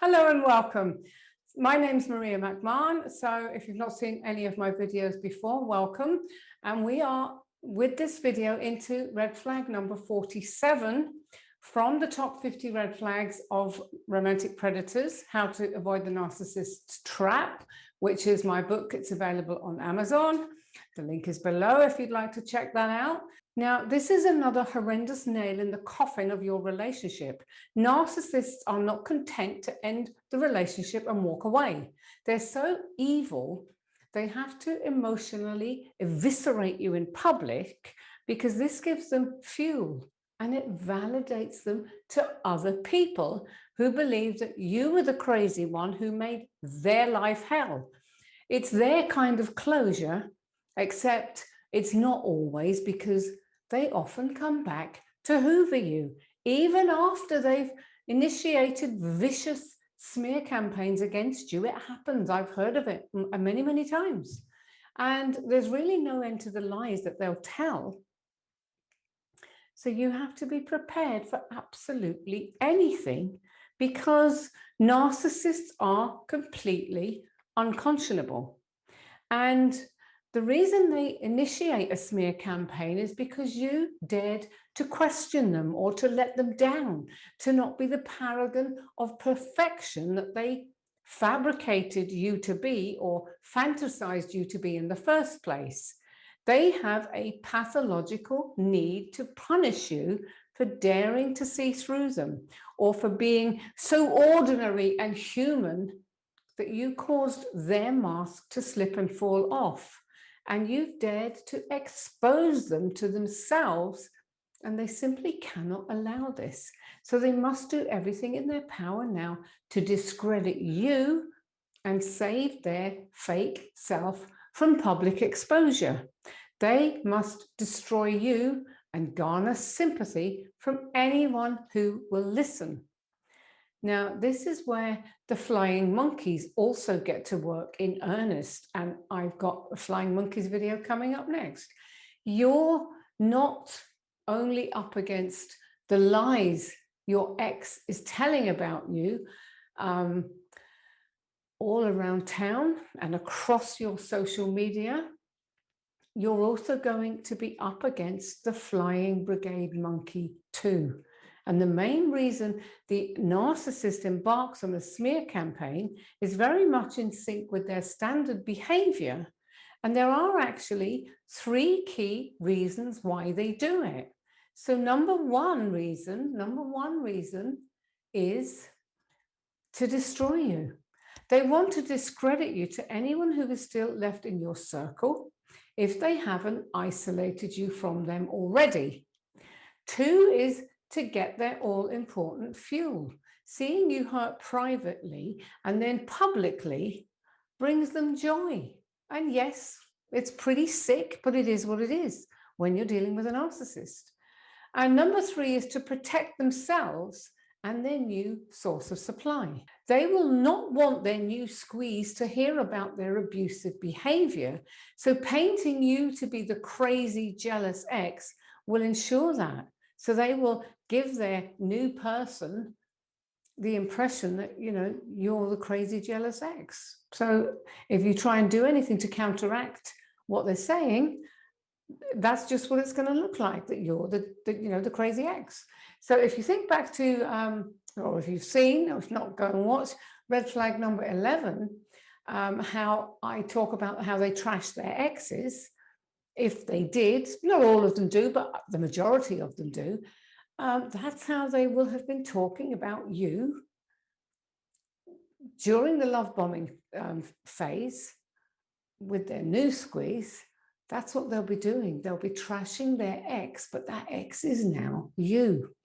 Hello and welcome. My name's Maria McMahon. So if you've not seen any of my videos before, welcome. And we are with this video into red flag number 47 from the top 50 red flags of romantic predators, how to avoid the narcissist's trap, which is my book. It's available on Amazon. The link is below if you'd like to check that out. Now, this is another horrendous nail in the coffin of your relationship. Narcissists are not content to end the relationship and walk away. They're so evil, they have to emotionally eviscerate you in public because this gives them fuel and it validates them to other people who believe that you were the crazy one who made their life hell. It's their kind of closure, except it's not always, because they often come back to Hoover you, even after they've initiated vicious smear campaigns against you. It happens. I've heard of it many, many times. And there's really no end to the lies that they'll tell. So you have to be prepared for absolutely anything, because narcissists are completely unconscionable. And the reason they initiate a smear campaign is because you dared to question them or to let them down, to not be the paragon of perfection that they fabricated you to be or fantasized you to be in the first place. They have a pathological need to punish you for daring to see through them, or for being so ordinary and human that you caused their mask to slip and fall off. And you've dared to expose them to themselves, and they simply cannot allow this. So they must do everything in their power now to discredit you and save their fake self from public exposure. They must destroy you and garner sympathy from anyone who will listen. Now, this is where the flying monkeys also get to work in earnest. And I've got a flying monkeys video coming up next. You're not only up against the lies your ex is telling about you all around town and across your social media, you're also going to be up against the flying brigade monkey too. And the main reason the narcissist embarks on a smear campaign is very much in sync with their standard behavior. And there are actually 3 key reasons why they do it. So number one reason is to destroy you. They want to discredit you to anyone who is still left in your circle, if they haven't isolated you from them already. 2 is to get their all-important fuel. Seeing you hurt privately and then publicly brings them joy. And yes, it's pretty sick, but it is what it is when you're dealing with a narcissist. And number 3 is to protect themselves and their new source of supply. They will not want their new squeeze to hear about their abusive behavior. So painting you to be the crazy, jealous ex will ensure that. So they will give their new person the impression that, you know, you're the crazy, jealous ex. So if you try and do anything to counteract what they're saying, that's just what it's going to look like, that you're the crazy ex. So if you think back to, or if you've seen, or if not, go and watch red flag number 11, how I talk about how they trash their exes. If they did, not all of them do, but the majority of them do, that's how they will have been talking about you during the love bombing phase with their new squeeze. That's what they'll be doing. They'll be trashing their ex, but that ex is now you.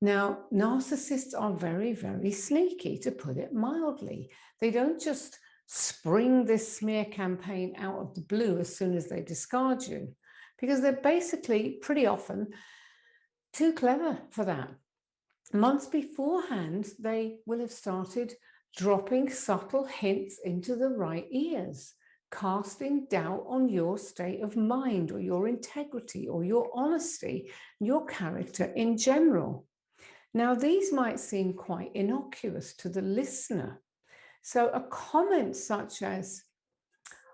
Now, narcissists are very, very sneaky, to put it mildly. They don't just spring this smear campaign out of the blue as soon as they discard you, because they're basically pretty often too clever for that. Months beforehand, they will have started dropping subtle hints into the right ears, casting doubt on your state of mind or your integrity or your honesty, your character in general. Now, these might seem quite innocuous to the listener. So a comment such as,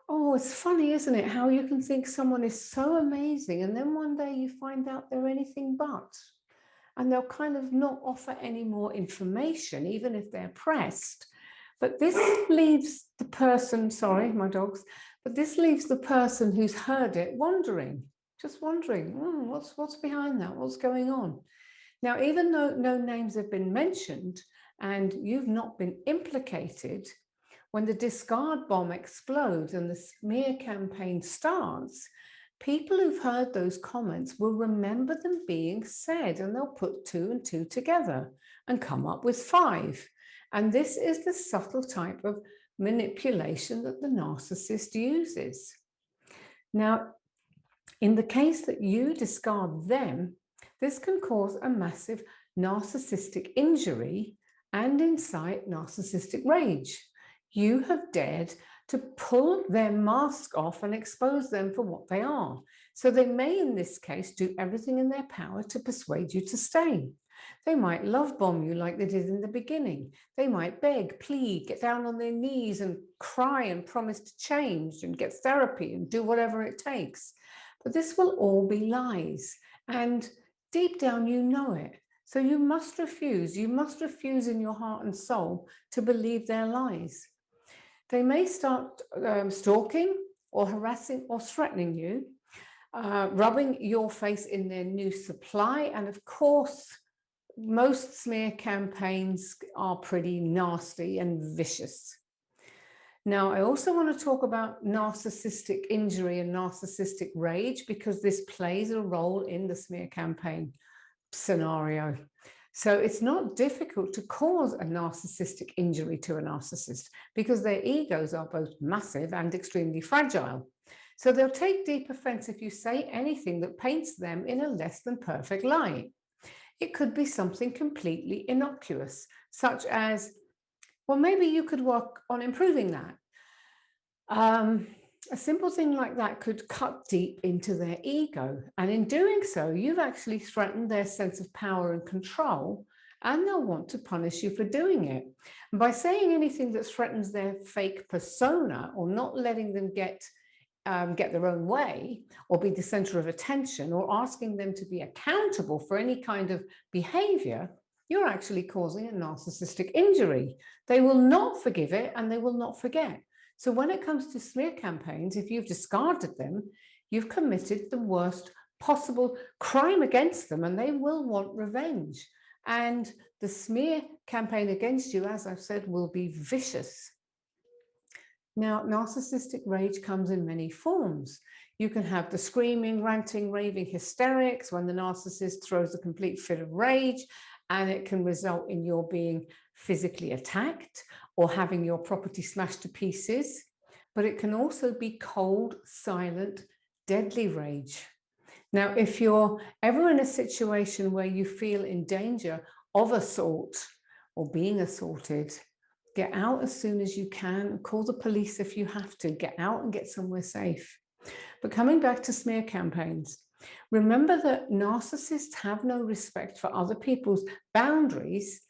"Oh, it's funny, isn't it, how you can think someone is so amazing and then one day you find out they're anything but." And they'll kind of not offer any more information, even if they're pressed. But this leaves the person, sorry, my dogs, but this leaves the person who's heard it wondering, just wondering, what's behind that? What's going on? Now, even though no names have been mentioned and you've not been implicated, when the discard bomb explodes and the smear campaign starts, people who've heard those comments will remember them being said, and they'll put 2 and 2 together and come up with 5. And this is the subtle type of manipulation that the narcissist uses. Now, in the case that you discard them, this can cause a massive narcissistic injury and incite narcissistic rage. You have dared to pull their mask off and expose them for what they are. So they may, in this case, do everything in their power to persuade you to stay. They might love bomb you like they did in the beginning. They might beg, plead, get down on their knees and cry and promise to change and get therapy and do whatever it takes. But this will all be lies. And deep down, you know it. So you must refuse. You must refuse in your heart and soul to believe their lies. They may start stalking or harassing or threatening you, rubbing your face in their new supply. And of course, most smear campaigns are pretty nasty and vicious. Now, I also want to talk about narcissistic injury and narcissistic rage, because this plays a role in the smear campaign scenario. So it's not difficult to cause a narcissistic injury to a narcissist because their egos are both massive and extremely fragile. So they'll take deep offense if you say anything that paints them in a less than perfect light. It could be something completely innocuous, such as, well, maybe you could work on improving that. A simple thing like that could cut deep into their ego. And in doing so, you've actually threatened their sense of power and control, and they'll want to punish you for doing it. And by saying anything that threatens their fake persona or not letting them get their own way or be the center of attention or asking them to be accountable for any kind of behavior, you're actually causing a narcissistic injury. They will not forgive it and they will not forget. So when it comes to smear campaigns, if you've discarded them, you've committed the worst possible crime against them and they will want revenge. And the smear campaign against you, as I've said, will be vicious. Now, narcissistic rage comes in many forms. You can have the screaming, ranting, raving hysterics when the narcissist throws a complete fit of rage, and it can result in your being physically attacked or having your property smashed to pieces. But it can also be cold, silent, deadly rage. Now, if you're ever in a situation where you feel in danger of assault or being assaulted, get out as soon as you can. Call the police if you have to. Get out and get somewhere safe. But coming back to smear campaigns, remember that narcissists have no respect for other people's boundaries.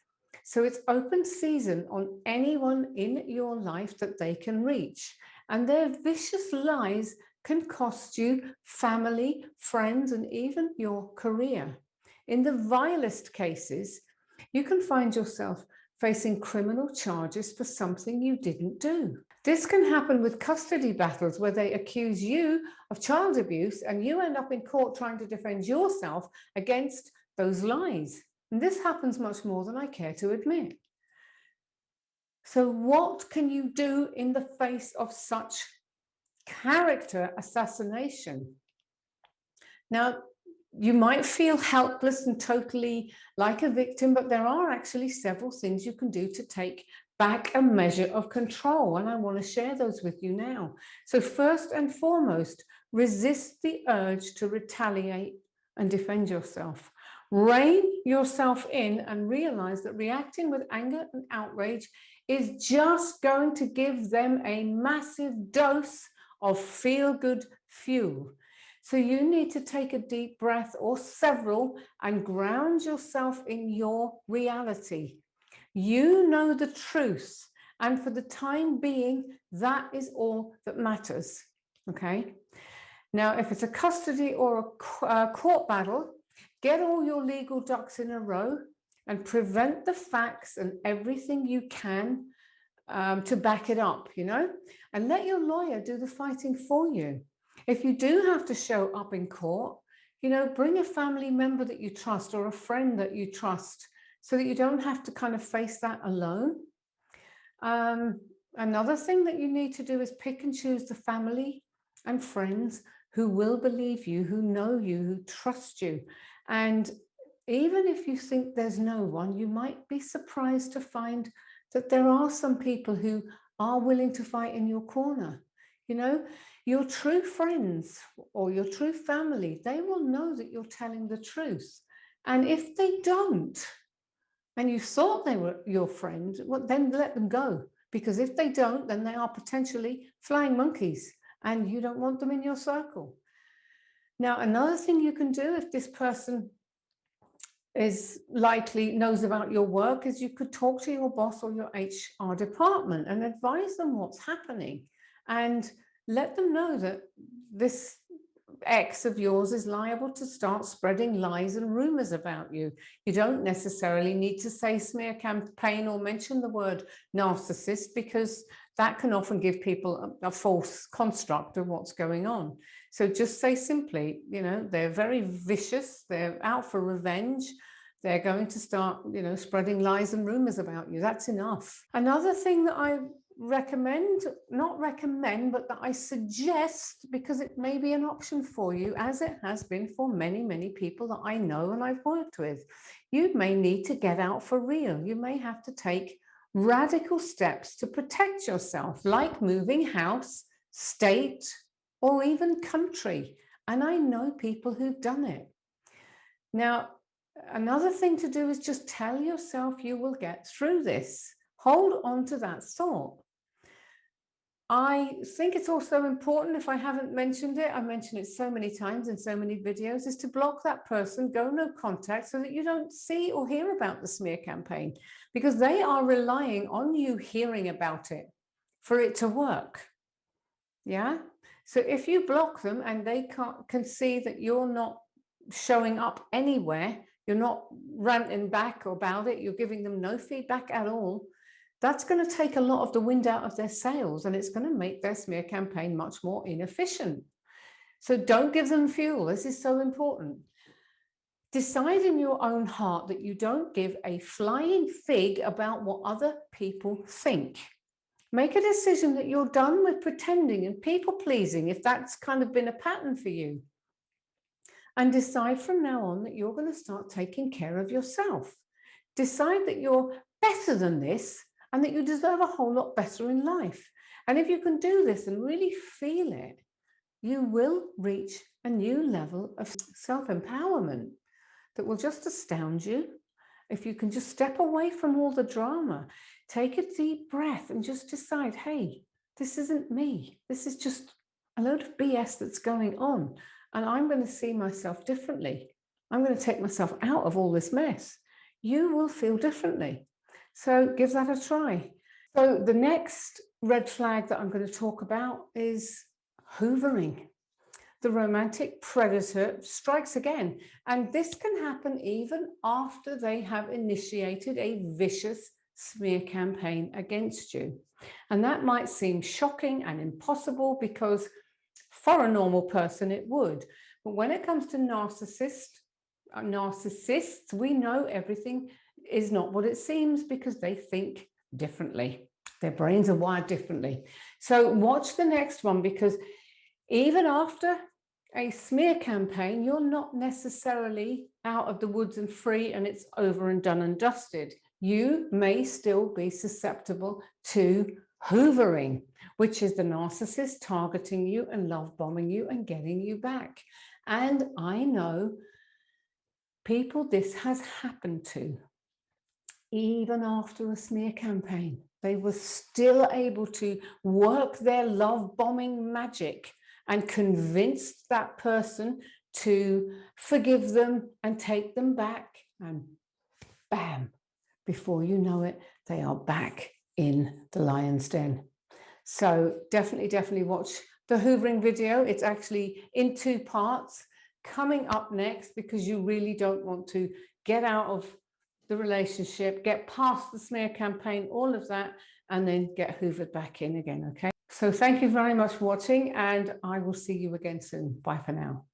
So it's open season on anyone in your life that they can reach. And their vicious lies can cost you family, friends, and even your career. In the vilest cases, you can find yourself facing criminal charges for something you didn't do. This can happen with custody battles where they accuse you of child abuse and you end up in court trying to defend yourself against those lies. And this happens much more than I care to admit. So what can you do in the face of such character assassination? Now, you might feel helpless and totally like a victim, but there are actually several things you can do to take back a measure of control, and I want to share those with you now. So first and foremost, resist the urge to retaliate and defend yourself. Rein yourself in and realize that reacting with anger and outrage is just going to give them a massive dose of feel-good fuel. So you need to take a deep breath or several and ground yourself in your reality. You know the truth, and for the time being, that is all that matters. Okay. Now, if it's a custody or a court battle, get all your legal ducks in a row and prevent the facts and everything you can to back it up, and let your lawyer do the fighting for you. If you do have to show up in court, bring a family member that you trust or a friend that you trust so that you don't have to kind of face that alone. Another thing that you need to do is pick and choose the family and friends who will believe you, who know you, who trust you. And even if you think there's no one, you might be surprised to find that there are some people who are willing to fight in your corner. Your true friends or your true family, they will know that you're telling the truth. And if they don't, and you thought they were your friend, well, then let them go. Because if they don't, then they are potentially flying monkeys and you don't want them in your circle. Now, another thing you can do if this person knows about your work is you could talk to your boss or your HR department and advise them what's happening and let them know that this ex of yours is liable to start spreading lies and rumors about you. You don't necessarily need to say smear campaign or mention the word narcissist, because that can often give people a false construct of what's going on. So just say simply, they're very vicious, they're out for revenge, they're going to start, spreading lies and rumors about you. That's enough. Another thing that I not recommend, but that I suggest, because it may be an option for you, as it has been for many, many people that I know and I've worked with. You may need to get out for real. You may have to take radical steps to protect yourself, like moving house, state, or even country. And I know people who've done it. Now, another thing to do is just tell yourself you will get through this. Hold on to that thought. I think it's also important, if I haven't mentioned it, I mention it so many times in so many videos, is to block that person, go no contact, so that you don't see or hear about the smear campaign, because they are relying on you hearing about it for it to work. Yeah. So if you block them and they can see that you're not showing up anywhere, you're not ranting back about it, you're giving them no feedback at all, that's going to take a lot of the wind out of their sails, and it's going to make their smear campaign much more inefficient. So don't give them fuel. This is so important. Decide in your own heart that you don't give a flying fig about what other people think. Make a decision that you're done with pretending and people pleasing, if that's kind of been a pattern for you. And decide from now on that you're going to start taking care of yourself. Decide that you're better than this and that you deserve a whole lot better in life. And if you can do this and really feel it, you will reach a new level of self-empowerment that will just astound you. If you can just step away from all the drama, take a deep breath and just decide, hey, this isn't me. This is just a load of BS that's going on. And I'm going to see myself differently. I'm going to take myself out of all this mess. You will feel differently. So give that a try. So the next red flag that I'm going to talk about is hoovering. The romantic predator strikes again. And this can happen even after they have initiated a vicious smear campaign against you. And that might seem shocking and impossible, because for a normal person it would. But when it comes to narcissists, we know everything is not what it seems, because they think differently. Their brains are wired differently. So watch the next one, because even after a smear campaign, you're not necessarily out of the woods and free and it's over and done and dusted. You may still be susceptible to hoovering, which is the narcissist targeting you and love bombing you and getting you back. And I know people this has happened to. Even after a smear campaign, they were still able to work their love bombing magic and convinced that person to forgive them and take them back, and bam, before you know it, they are back in the lion's den. So definitely watch the hoovering video. It's actually in 2 parts coming up next, because you really don't want to get out of the relationship, get past the smear campaign, all of that, and then get hoovered back in again. Okay, so thank you very much for watching, and I will see you again soon. Bye for now.